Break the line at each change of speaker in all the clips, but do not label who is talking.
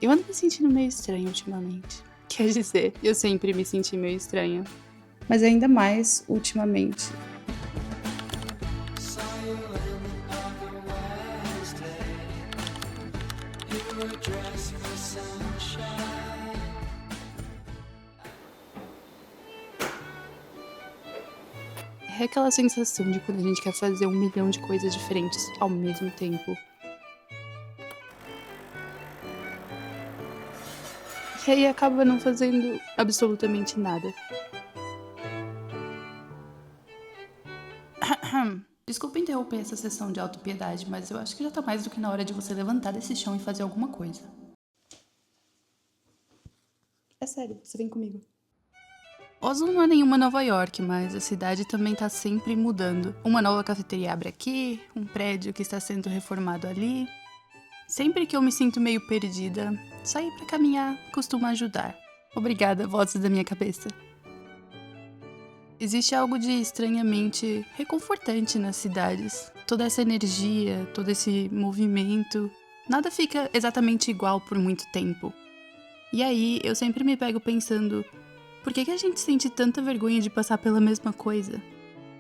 Eu ando me sentindo meio estranha ultimamente. Quer dizer, eu sempre me senti meio estranha, mas ainda mais ultimamente. É aquela sensação de quando a gente quer fazer 1 milhão de coisas diferentes ao mesmo tempo. E aí acaba não fazendo absolutamente nada. Desculpa interromper essa sessão de autopiedade, mas eu acho que já tá mais do que na hora de você levantar desse chão e fazer alguma coisa. É sério, você vem comigo. Oslo não é nenhuma Nova York, mas a cidade também tá sempre mudando. Uma nova cafeteria abre aqui, um prédio que está sendo reformado ali. Sempre que eu me sinto meio perdida, sair pra caminhar costuma ajudar. Obrigada, vozes da minha cabeça. Existe algo de estranhamente reconfortante nas cidades. Toda essa energia, todo esse movimento, nada fica exatamente igual por muito tempo. E aí eu sempre me pego pensando, por que a gente sente tanta vergonha de passar pela mesma coisa?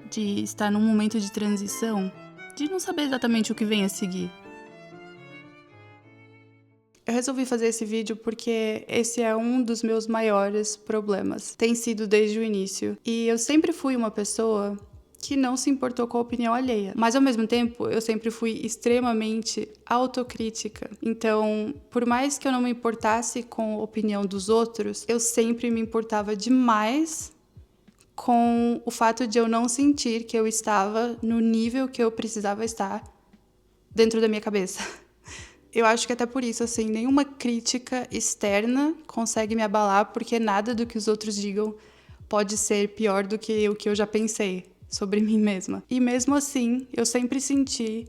De estar num momento de transição? De não saber exatamente o que vem a seguir? Eu resolvi fazer esse vídeo porque esse é um dos meus maiores problemas. Tem sido desde o início. E eu sempre fui uma pessoa que não se importou com a opinião alheia. Mas, ao mesmo tempo, eu sempre fui extremamente autocrítica. Então, por mais que eu não me importasse com a opinião dos outros, eu sempre me importava demais com o fato de eu não sentir que eu estava no nível que eu precisava estar dentro da minha cabeça. Eu acho que até por isso, assim, nenhuma crítica externa consegue me abalar, porque nada do que os outros digam pode ser pior do que o que eu já pensei sobre mim mesma. E mesmo assim, eu sempre senti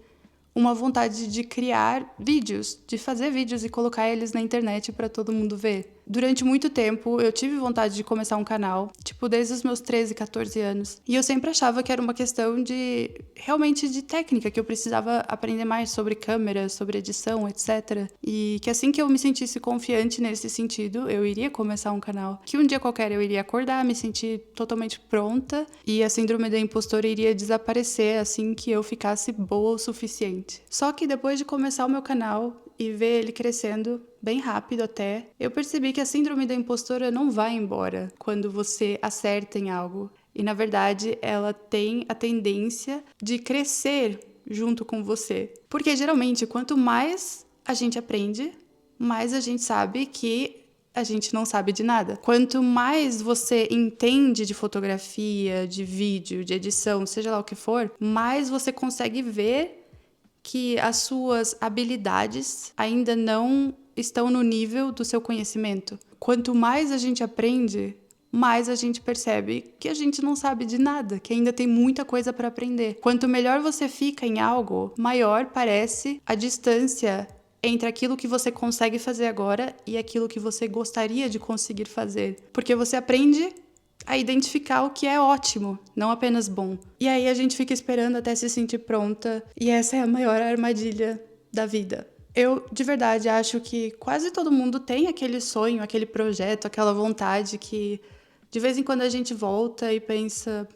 uma vontade de criar vídeos, de fazer vídeos e colocar eles na internet para todo mundo ver. Durante muito tempo, eu tive vontade de começar um canal, tipo, desde os meus 13, 14 anos. E eu sempre achava que era uma questão de, realmente, de técnica, que eu precisava aprender mais sobre câmera, sobre edição, etc. E que assim que eu me sentisse confiante nesse sentido, eu iria começar um canal. Que um dia qualquer eu iria acordar, me sentir totalmente pronta e a síndrome da impostora iria desaparecer assim que eu ficasse boa o suficiente. Só que depois de começar o meu canal e ver ele crescendo bem rápido até, eu percebi que a síndrome da impostora não vai embora quando você acerta em algo. E na verdade, ela tem a tendência de crescer junto com você. Porque geralmente, quanto mais a gente aprende, mais a gente sabe que a gente não sabe de nada. Quanto mais você entende de fotografia, de vídeo, de edição, seja lá o que for, mais você consegue ver que as suas habilidades ainda não estão no nível do seu conhecimento. Quanto mais a gente aprende, mais a gente percebe que a gente não sabe de nada, que ainda tem muita coisa para aprender. Quanto melhor você fica em algo, maior parece a distância entre aquilo que você consegue fazer agora e aquilo que você gostaria de conseguir fazer. Porque você aprende a identificar o que é ótimo, não apenas bom. E aí a gente fica esperando até se sentir pronta, e essa é a maior armadilha da vida. Eu, de verdade, acho que quase todo mundo tem aquele sonho, aquele projeto, aquela vontade que de vez em quando a gente volta e pensa,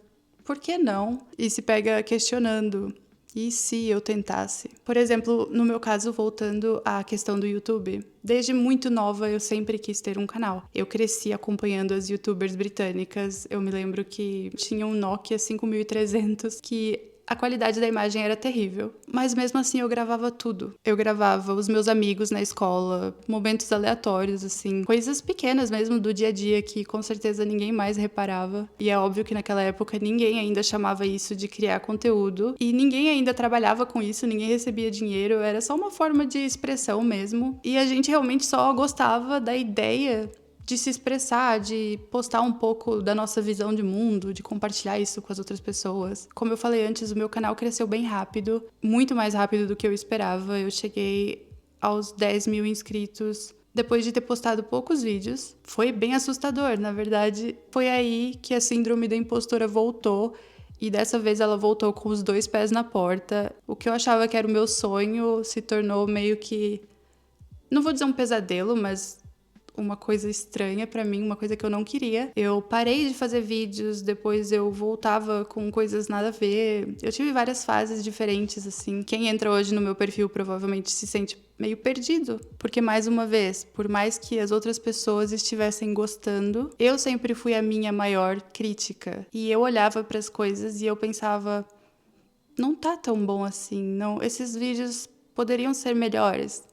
por que não? E se pega questionando, e se eu tentasse? Por exemplo, no meu caso, voltando à questão do YouTube, desde muito nova eu sempre quis ter um canal. Eu cresci acompanhando as youtubers britânicas. Eu me lembro que tinha um Nokia 5300 que a qualidade da imagem era terrível, mas mesmo assim eu gravava tudo. Eu gravava os meus amigos na escola, momentos aleatórios, assim, coisas pequenas mesmo do dia a dia que com certeza ninguém mais reparava. E é óbvio que naquela época ninguém ainda chamava isso de criar conteúdo e ninguém ainda trabalhava com isso, ninguém recebia dinheiro, era só uma forma de expressão mesmo. E a gente realmente só gostava da ideia de se expressar, de postar um pouco da nossa visão de mundo, de compartilhar isso com as outras pessoas. Como eu falei antes, o meu canal cresceu bem rápido, muito mais rápido do que eu esperava. Eu cheguei aos 10 mil inscritos depois de ter postado poucos vídeos. Foi bem assustador, na verdade. Foi aí que a síndrome da impostora voltou. E dessa vez ela voltou com os 2 pés na porta. O que eu achava que era o meu sonho se tornou meio que não vou dizer um pesadelo, mas uma coisa estranha pra mim, uma coisa que eu não queria. Eu parei de fazer vídeos, depois eu voltava com coisas nada a ver. Eu tive várias fases diferentes, assim. Quem entra hoje no meu perfil provavelmente se sente meio perdido, porque mais uma vez, por mais que as outras pessoas estivessem gostando, eu sempre fui a minha maior crítica. E eu olhava pras coisas e eu pensava, não tá tão bom assim, não, esses vídeos poderiam ser melhores,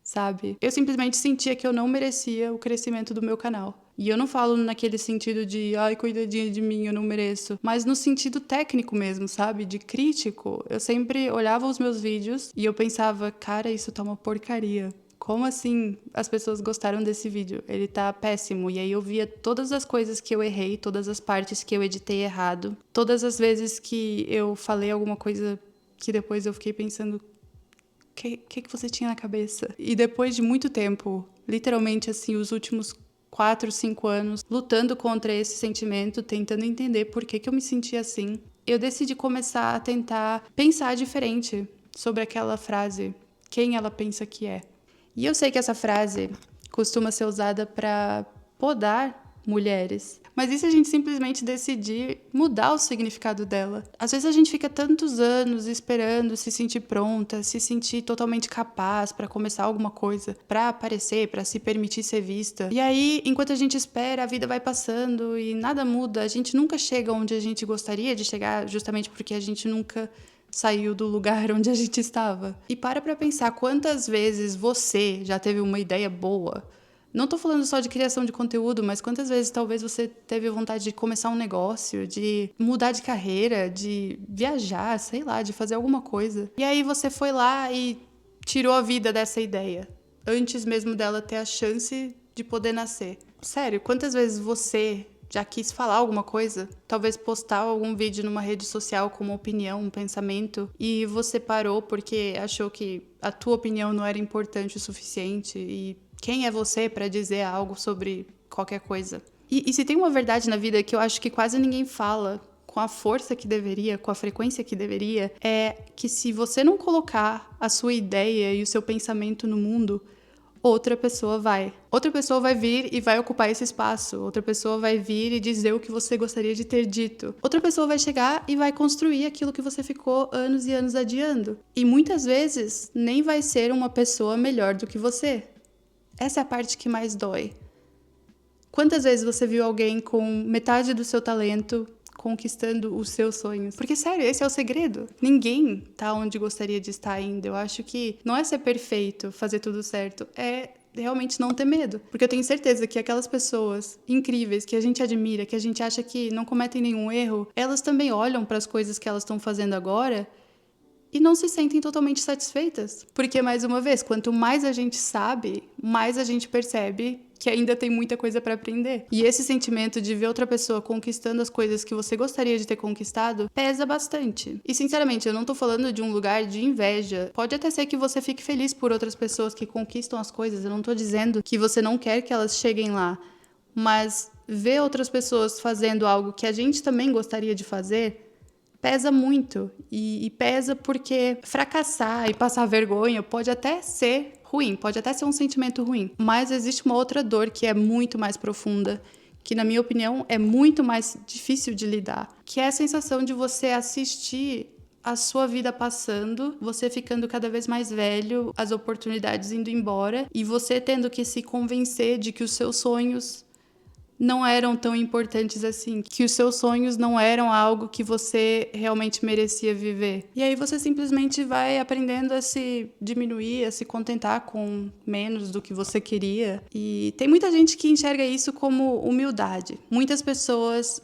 sabe? Eu simplesmente sentia que eu não merecia o crescimento do meu canal. E eu não falo naquele sentido de, ai, coitadinha de mim, eu não mereço. Mas no sentido técnico mesmo, sabe? De crítico. Eu sempre olhava os meus vídeos e eu pensava, cara, isso tá uma porcaria. Como assim as pessoas gostaram desse vídeo? Ele tá péssimo. E aí eu via todas as coisas que eu errei, todas as partes que eu editei errado, todas as vezes que eu falei alguma coisa que depois eu fiquei pensando, que você tinha na cabeça? E depois de muito tempo, literalmente assim, os últimos 4, 5 anos, lutando contra esse sentimento, tentando entender por que eu me sentia assim, eu decidi começar a tentar pensar diferente sobre aquela frase, quem ela pensa que é. E eu sei que essa frase costuma ser usada para podar mulheres. Mas e se a gente simplesmente decidir mudar o significado dela? Às vezes a gente fica tantos anos esperando se sentir pronta, se sentir totalmente capaz para começar alguma coisa, para aparecer, para se permitir ser vista. E aí, enquanto a gente espera, a vida vai passando e nada muda. A gente nunca chega onde a gente gostaria de chegar, justamente porque a gente nunca saiu do lugar onde a gente estava. E para pensar quantas vezes você já teve uma ideia boa. Não tô falando só de criação de conteúdo, mas quantas vezes talvez você teve vontade de começar um negócio, de mudar de carreira, de viajar, sei lá, de fazer alguma coisa. E aí você foi lá e tirou a vida dessa ideia, antes mesmo dela ter a chance de poder nascer. Sério, quantas vezes você já quis falar alguma coisa, talvez postar algum vídeo numa rede social com uma opinião, um pensamento, e você parou porque achou que a tua opinião não era importante o suficiente e quem é você para dizer algo sobre qualquer coisa? E se tem uma verdade na vida que eu acho que quase ninguém fala com a força que deveria, com a frequência que deveria, é que se você não colocar a sua ideia e o seu pensamento no mundo, outra pessoa vai. Outra pessoa vai vir e vai ocupar esse espaço. Outra pessoa vai vir e dizer o que você gostaria de ter dito. Outra pessoa vai chegar e vai construir aquilo que você ficou anos e anos adiando. E muitas vezes nem vai ser uma pessoa melhor do que você. Essa é a parte que mais dói. Quantas vezes você viu alguém com metade do seu talento conquistando os seus sonhos? Porque, sério, esse é o segredo. Ninguém tá onde gostaria de estar ainda. Eu acho que não é ser perfeito, fazer tudo certo. É realmente não ter medo. Porque eu tenho certeza que aquelas pessoas incríveis que a gente admira, que a gente acha que não cometem nenhum erro, elas também olham para as coisas que elas estão fazendo agora e não se sentem totalmente satisfeitas. Porque, mais uma vez, quanto mais a gente sabe, mais a gente percebe que ainda tem muita coisa para aprender. E esse sentimento de ver outra pessoa conquistando as coisas que você gostaria de ter conquistado pesa bastante. E, sinceramente, eu não tô falando de um lugar de inveja. Pode até ser que você fique feliz por outras pessoas que conquistam as coisas. Eu não tô dizendo que você não quer que elas cheguem lá. Mas ver outras pessoas fazendo algo que a gente também gostaria de fazer pesa muito, e pesa porque fracassar e passar vergonha pode até ser ruim, pode até ser um sentimento ruim, mas existe uma outra dor que é muito mais profunda, que na minha opinião é muito mais difícil de lidar, que é a sensação de você assistir a sua vida passando, você ficando cada vez mais velho, as oportunidades indo embora e você tendo que se convencer de que os seus sonhos não eram tão importantes assim, que os seus sonhos não eram algo que você realmente merecia viver. E aí você simplesmente vai aprendendo a se diminuir, a se contentar com menos do que você queria. E tem muita gente que enxerga isso como humildade. Muitas pessoas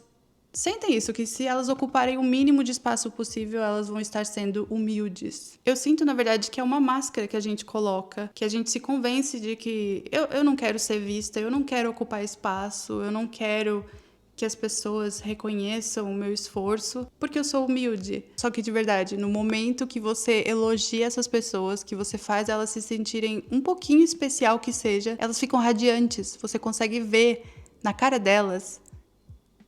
sentem isso, que se elas ocuparem o mínimo de espaço possível, elas vão estar sendo humildes. Eu sinto, na verdade, que é uma máscara que a gente coloca, que a gente se convence de que eu não quero ser vista, eu não quero ocupar espaço, eu não quero que as pessoas reconheçam o meu esforço, porque eu sou humilde. Só que, de verdade, no momento que você elogia essas pessoas, que você faz elas se sentirem um pouquinho especial que seja, elas ficam radiantes. Você consegue ver na cara delas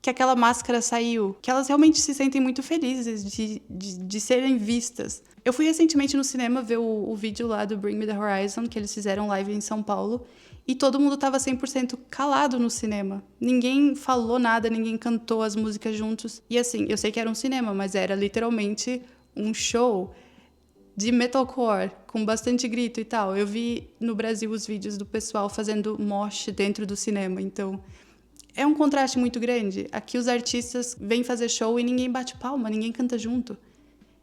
que aquela máscara saiu, que elas realmente se sentem muito felizes de serem vistas. Eu fui recentemente no cinema ver o vídeo lá do Bring Me The Horizon, que eles fizeram live em São Paulo, e todo mundo tava 100% calado no cinema. Ninguém falou nada, ninguém cantou as músicas juntos. E assim, eu sei que era um cinema, mas era literalmente um show de metalcore, com bastante grito e tal. Eu vi no Brasil os vídeos do pessoal fazendo mosh dentro do cinema, então é um contraste muito grande. Aqui os artistas vêm fazer show e ninguém bate palma, ninguém canta junto.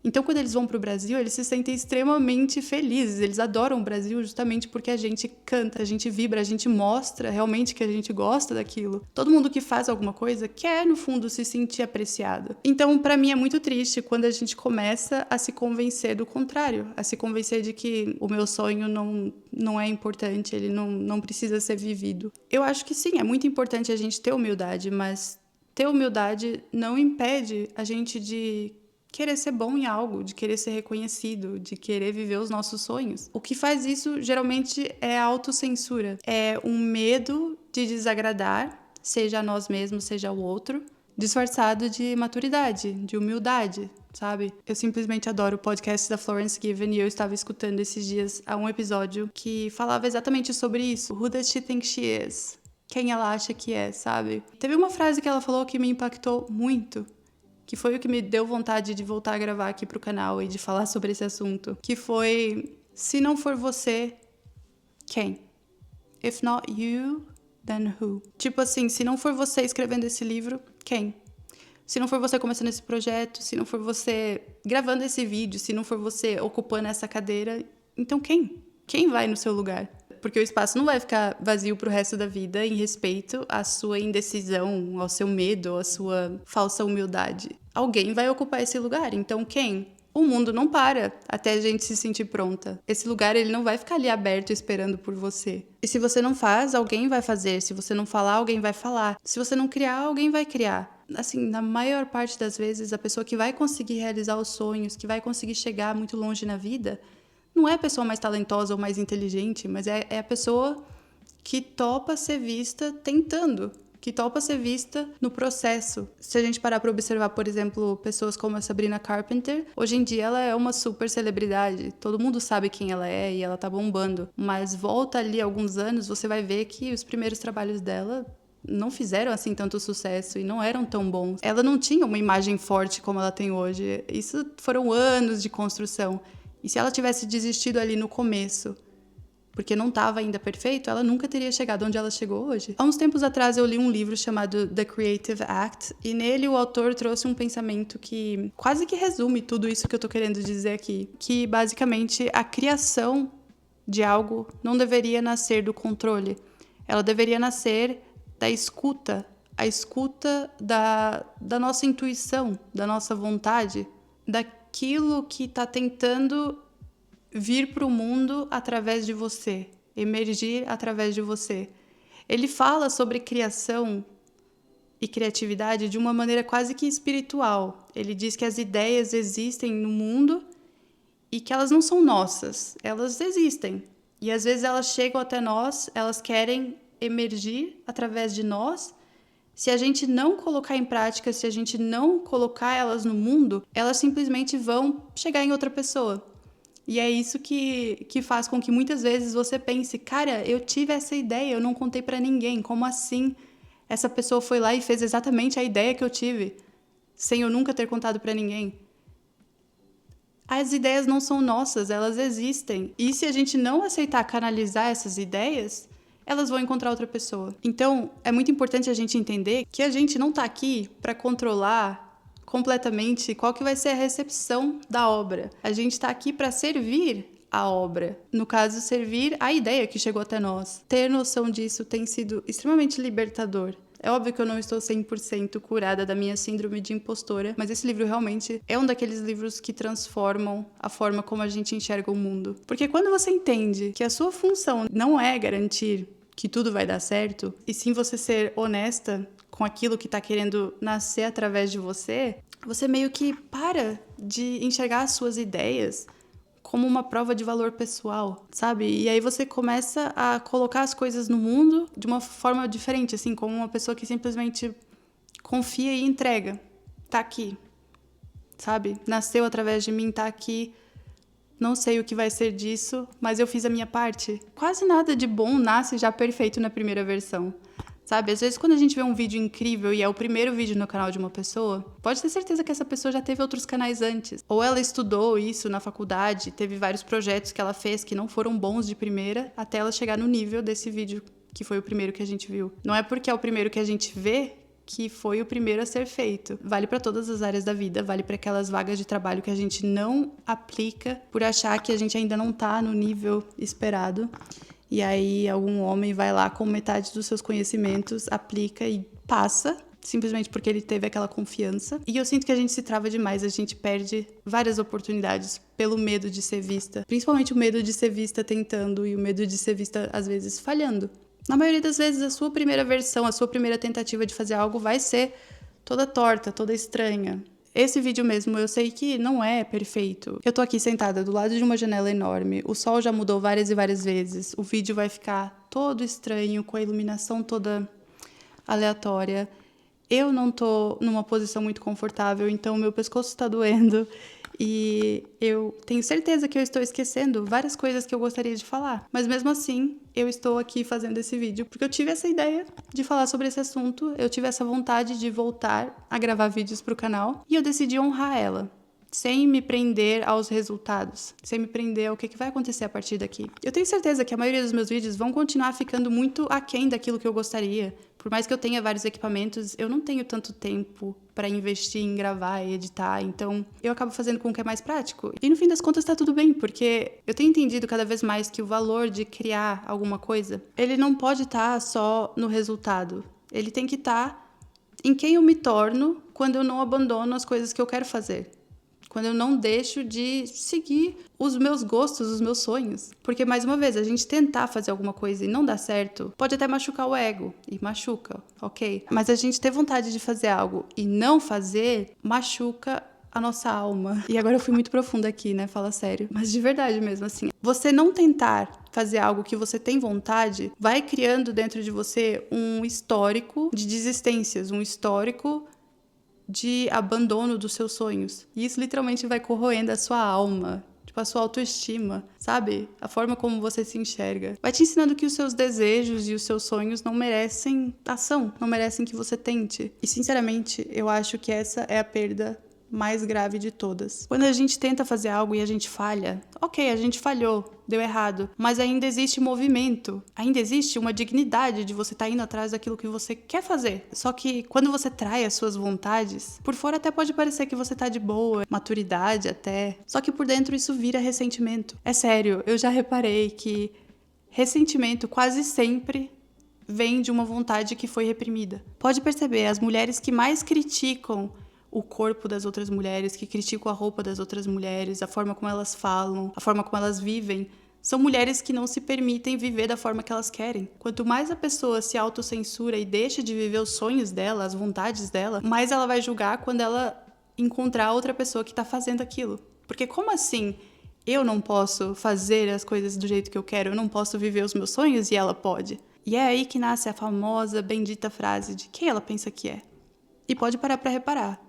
Então, quando eles vão pro Brasil, eles se sentem extremamente felizes. Eles adoram o Brasil justamente porque a gente canta, a gente vibra, a gente mostra realmente que a gente gosta daquilo. Todo mundo que faz alguma coisa quer, no fundo, se sentir apreciado. Então, pra mim, é muito triste quando a gente começa a se convencer do contrário, a se convencer de que o meu sonho não é importante, ele não precisa ser vivido. Eu acho que sim, é muito importante a gente ter humildade, mas ter humildade não impede a gente de querer ser bom em algo, de querer ser reconhecido, de querer viver os nossos sonhos. O que faz isso, geralmente, é a autocensura. É um medo de desagradar, seja a nós mesmos, seja o outro, disfarçado de maturidade, de humildade, sabe? Eu simplesmente adoro o podcast da Florence Given e eu estava escutando esses dias um episódio que falava exatamente sobre isso. Who does she think she is? Quem ela acha que é, sabe? Teve uma frase que ela falou que me impactou muito, que foi o que me deu vontade de voltar a gravar aqui pro canal e de falar sobre esse assunto, que foi: se não for você, quem? If not you, then who? Tipo assim, se não for você escrevendo esse livro, quem? Se não for você começando esse projeto, se não for você gravando esse vídeo, se não for você ocupando essa cadeira, então quem? Quem vai no seu lugar? Porque o espaço não vai ficar vazio pro resto da vida em respeito à sua indecisão, ao seu medo, à sua falsa humildade. Alguém vai ocupar esse lugar, então quem? O mundo não para até a gente se sentir pronta. Esse lugar, ele não vai ficar ali aberto esperando por você. E se você não faz, alguém vai fazer. Se você não falar, alguém vai falar. Se você não criar, alguém vai criar. Assim, na maior parte das vezes, a pessoa que vai conseguir realizar os sonhos, que vai conseguir chegar muito longe na vida, não é a pessoa mais talentosa ou mais inteligente, mas é a pessoa que topa ser vista tentando, que topa ser vista no processo. Se a gente parar para observar, por exemplo, pessoas como a Sabrina Carpenter, hoje em dia ela é uma super celebridade. Todo mundo sabe quem ela é e ela tá bombando. Mas volta ali alguns anos, você vai ver que os primeiros trabalhos dela não fizeram assim tanto sucesso e não eram tão bons. Ela não tinha uma imagem forte como ela tem hoje. Isso foram anos de construção. E se ela tivesse desistido ali no começo, porque não estava ainda perfeito, ela nunca teria chegado onde ela chegou hoje. Há uns tempos atrás eu li um livro chamado The Creative Act, e nele o autor trouxe um pensamento que quase que resume tudo isso que eu tô querendo dizer aqui, que basicamente a criação de algo não deveria nascer do controle, ela deveria nascer da escuta, a escuta da nossa intuição, da nossa vontade, daquilo que está tentando vir para o mundo através de você, emergir através de você. Ele fala sobre criação e criatividade de uma maneira quase que espiritual. Ele diz que as ideias existem no mundo e que elas não são nossas, elas existem. E às vezes elas chegam até nós, elas querem emergir através de nós. Se a gente não colocar em prática, se a gente não colocar elas no mundo, elas simplesmente vão chegar em outra pessoa. E é isso que faz com que muitas vezes você pense: cara, eu tive essa ideia, eu não contei pra ninguém, como assim? Essa pessoa foi lá e fez exatamente a ideia que eu tive, sem eu nunca ter contado pra ninguém. As ideias não são nossas, elas existem. E se a gente não aceitar canalizar essas ideias, elas vão encontrar outra pessoa. Então, é muito importante a gente entender que a gente não tá aqui para controlar completamente qual que vai ser a recepção da obra. A gente está aqui para servir a obra. No caso, servir a ideia que chegou até nós. Ter noção disso tem sido extremamente libertador. É óbvio que eu não estou 100% curada da minha síndrome de impostora, mas esse livro realmente é um daqueles livros que transformam a forma como a gente enxerga o mundo. Porque quando você entende que a sua função não é garantir que tudo vai dar certo, e sim você ser honesta com aquilo que está querendo nascer através de você, você meio que para de enxergar as suas ideias como uma prova de valor pessoal, sabe? E aí você começa a colocar as coisas no mundo de uma forma diferente, assim, como uma pessoa que simplesmente confia e entrega. Tá aqui, sabe? Nasceu através de mim, tá aqui. Não sei o que vai ser disso, mas eu fiz a minha parte. Quase nada de bom nasce já perfeito na primeira versão. Sabe, às vezes quando a gente vê um vídeo incrível e é o primeiro vídeo no canal de uma pessoa, pode ter certeza que essa pessoa já teve outros canais antes. Ou ela estudou isso na faculdade, teve vários projetos que ela fez que não foram bons de primeira, até ela chegar no nível desse vídeo, que foi o primeiro que a gente viu. Não é porque é o primeiro que a gente vê que foi o primeiro a ser feito. Vale para todas as áreas da vida, vale para aquelas vagas de trabalho que a gente não aplica por achar que a gente ainda não tá no nível esperado. E aí algum homem vai lá com metade dos seus conhecimentos, aplica e passa, simplesmente porque ele teve aquela confiança. E eu sinto que a gente se trava demais, a gente perde várias oportunidades pelo medo de ser vista. Principalmente o medo de ser vista tentando e o medo de ser vista, às vezes, falhando. Na maioria das vezes, a sua primeira versão, a sua primeira tentativa de fazer algo vai ser toda torta, toda estranha. Esse vídeo mesmo, eu sei que não é perfeito. Eu tô aqui sentada do lado de uma janela enorme, o sol já mudou várias e várias vezes, o vídeo vai ficar todo estranho, com a iluminação toda aleatória. Eu não tô numa posição muito confortável, então meu pescoço tá doendo. E eu tenho certeza que eu estou esquecendo várias coisas que eu gostaria de falar. Mas mesmo assim, eu estou aqui fazendo esse vídeo porque eu tive essa ideia de falar sobre esse assunto. Eu tive essa vontade de voltar a gravar vídeos pro canal. E eu decidi honrar ela, sem me prender aos resultados, sem me prender ao que vai acontecer a partir daqui. Eu tenho certeza que a maioria dos meus vídeos vão continuar ficando muito aquém daquilo que eu gostaria. Por mais que eu tenha vários equipamentos, eu não tenho tanto tempo para investir em gravar e editar, então eu acabo fazendo com o que é mais prático. E no fim das contas tá tudo bem, porque eu tenho entendido cada vez mais que o valor de criar alguma coisa, ele não pode estar só no resultado. Ele tem que estar em quem eu me torno quando eu não abandono as coisas que eu quero fazer. Quando eu não deixo de seguir os meus gostos, os meus sonhos. Porque, mais uma vez, a gente tentar fazer alguma coisa e não dar certo, pode até machucar o ego. E machuca, ok? Mas a gente ter vontade de fazer algo e não fazer, machuca a nossa alma. E agora eu fui muito profunda aqui, né? Fala sério. Mas de verdade mesmo, assim. Você não tentar fazer algo que você tem vontade, vai criando dentro de você um histórico de desistências, um histórico de abandono dos seus sonhos. E isso literalmente vai corroendo a sua alma, tipo a sua autoestima, sabe? A forma como você se enxerga. Vai te ensinando que os seus desejos e os seus sonhos não merecem ação, não merecem que você tente. E sinceramente, eu acho que essa é a perda mais grave de todas. Quando a gente tenta fazer algo e a gente falha, ok, a gente falhou, deu errado, mas ainda existe movimento, ainda existe uma dignidade de você estar indo atrás daquilo que você quer fazer. Só que quando você trai as suas vontades, por fora até pode parecer que você tá de boa, maturidade até, só que por dentro isso vira ressentimento. É sério, eu já reparei que ressentimento quase sempre vem de uma vontade que foi reprimida. Pode perceber, as mulheres que mais criticam o corpo das outras mulheres, que criticam a roupa das outras mulheres, a forma como elas falam, a forma como elas vivem, são mulheres que não se permitem viver da forma que elas querem. Quanto mais a pessoa se autocensura e deixa de viver os sonhos dela, as vontades dela, mais ela vai julgar quando ela encontrar outra pessoa que tá fazendo aquilo. Porque como assim eu não posso fazer as coisas do jeito que eu quero, eu não posso viver os meus sonhos e ela pode? E é aí que nasce a famosa, bendita frase de quem ela pensa que é. E pode parar pra reparar.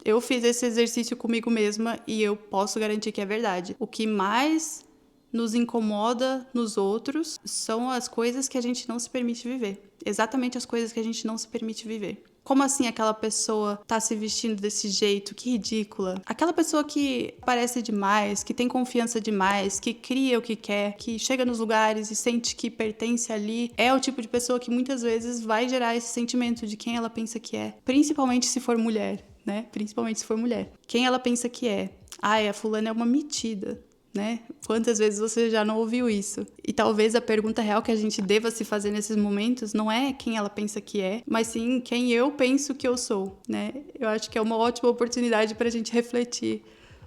Eu fiz esse exercício comigo mesma e eu posso garantir que é verdade. O que mais nos incomoda nos outros são as coisas que a gente não se permite viver. Exatamente as coisas que a gente não se permite viver. Como assim aquela pessoa tá se vestindo desse jeito? Que ridícula. Aquela pessoa que parece demais, que tem confiança demais, que cria o que quer, que chega nos lugares e sente que pertence ali, é o tipo de pessoa que muitas vezes vai gerar esse sentimento de quem ela pensa que é. Principalmente se for mulher, né? Principalmente se for mulher. Quem ela pensa que é? Ai, a fulana é uma metida, né? Quantas vezes você já não ouviu isso? E talvez a pergunta real que a gente deva se fazer nesses momentos não é quem ela pensa que é, mas sim quem eu penso que eu sou, né? Eu acho que é uma ótima oportunidade para a gente refletir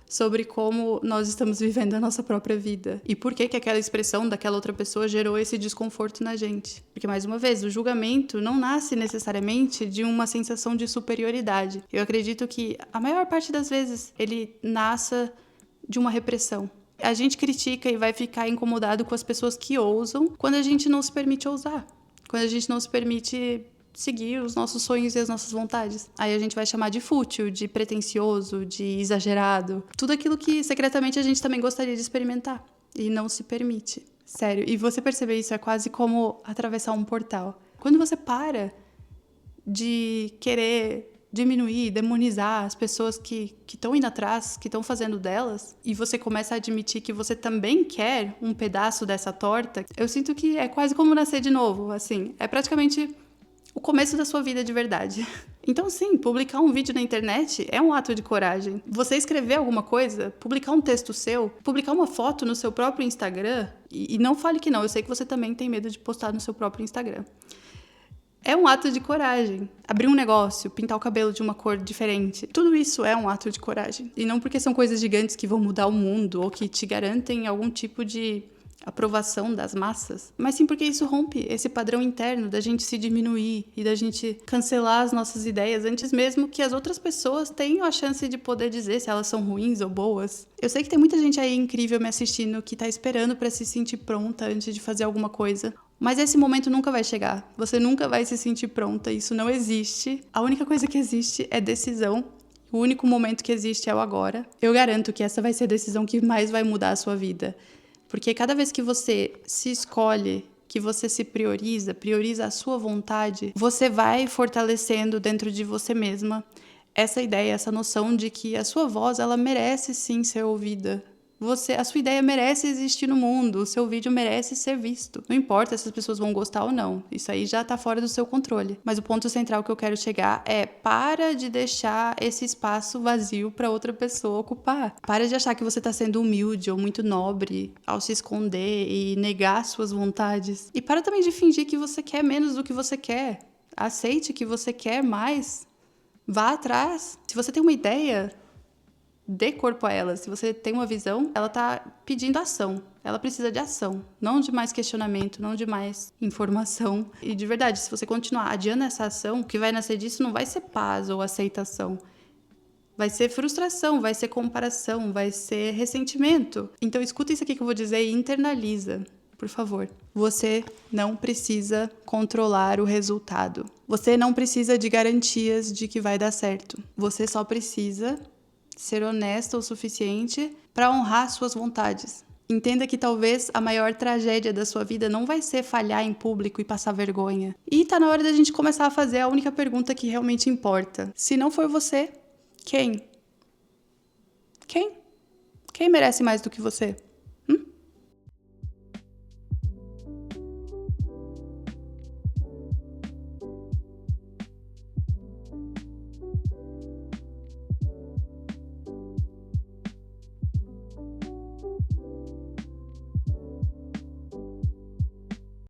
sobre como nós estamos vivendo a nossa própria vida e por que aquela expressão daquela outra pessoa gerou esse desconforto na gente. Porque, mais uma vez, o julgamento não nasce necessariamente de uma sensação de superioridade. Eu acredito que a maior parte das vezes ele nasce de uma repressão. A gente critica e vai ficar incomodado com as pessoas que ousam quando a gente não se permite ousar. Quando a gente não se permite seguir os nossos sonhos e as nossas vontades. Aí a gente vai chamar de fútil, de pretensioso, de exagerado. Tudo aquilo que secretamente a gente também gostaria de experimentar e não se permite. Sério, e você perceber isso é quase como atravessar um portal. Quando você para de querer diminuir, demonizar as pessoas que estão indo atrás, que estão fazendo delas, e você começa a admitir que você também quer um pedaço dessa torta, eu sinto que é quase como nascer de novo, assim. É praticamente o começo da sua vida de verdade. Então, sim, publicar um vídeo na internet é um ato de coragem. Você escrever alguma coisa, publicar um texto seu, publicar uma foto no seu próprio Instagram, e não fale que não, eu sei que você também tem medo de postar no seu próprio Instagram. É um ato de coragem. Abrir um negócio, pintar o cabelo de uma cor diferente. Tudo isso é um ato de coragem. E não porque são coisas gigantes que vão mudar o mundo ou que te garantem algum tipo de aprovação das massas, mas sim porque isso rompe esse padrão interno da gente se diminuir e da gente cancelar as nossas ideias antes mesmo que as outras pessoas tenham a chance de poder dizer se elas são ruins ou boas. Eu sei que tem muita gente aí incrível me assistindo que tá esperando para se sentir pronta antes de fazer alguma coisa. Mas esse momento nunca vai chegar. Você nunca vai se sentir pronta. Isso não existe. A única coisa que existe é decisão. O único momento que existe é o agora. Eu garanto que essa vai ser a decisão que mais vai mudar a sua vida. Porque cada vez que você se escolhe, que você se prioriza a sua vontade, você vai fortalecendo dentro de você mesma essa ideia, essa noção de que a sua voz, ela merece sim ser ouvida. A sua ideia merece existir no mundo, o seu vídeo merece ser visto. Não importa se as pessoas vão gostar ou não, isso aí já tá fora do seu controle. Mas o ponto central que eu quero chegar é: para de deixar esse espaço vazio para outra pessoa ocupar. Para de achar que você tá sendo humilde ou muito nobre ao se esconder e negar suas vontades. E para também de fingir que você quer menos do que você quer. Aceite que você quer mais. Vá atrás. Se você tem uma ideia, dê corpo a ela. Se você tem uma visão, ela tá pedindo ação. Ela precisa de ação, não de mais questionamento, não de mais informação. E de verdade, se você continuar adiando essa ação, o que vai nascer disso não vai ser paz ou aceitação. Vai ser frustração, vai ser comparação, vai ser ressentimento. Então escuta isso aqui que eu vou dizer e internaliza, por favor. Você não precisa controlar o resultado. Você não precisa de garantias de que vai dar certo. Você só precisa ser honesta o suficiente para honrar suas vontades. Entenda que talvez a maior tragédia da sua vida não vai ser falhar em público e passar vergonha. E tá na hora da gente começar a fazer a única pergunta que realmente importa. Se não for você, quem? Quem? Quem merece mais do que você?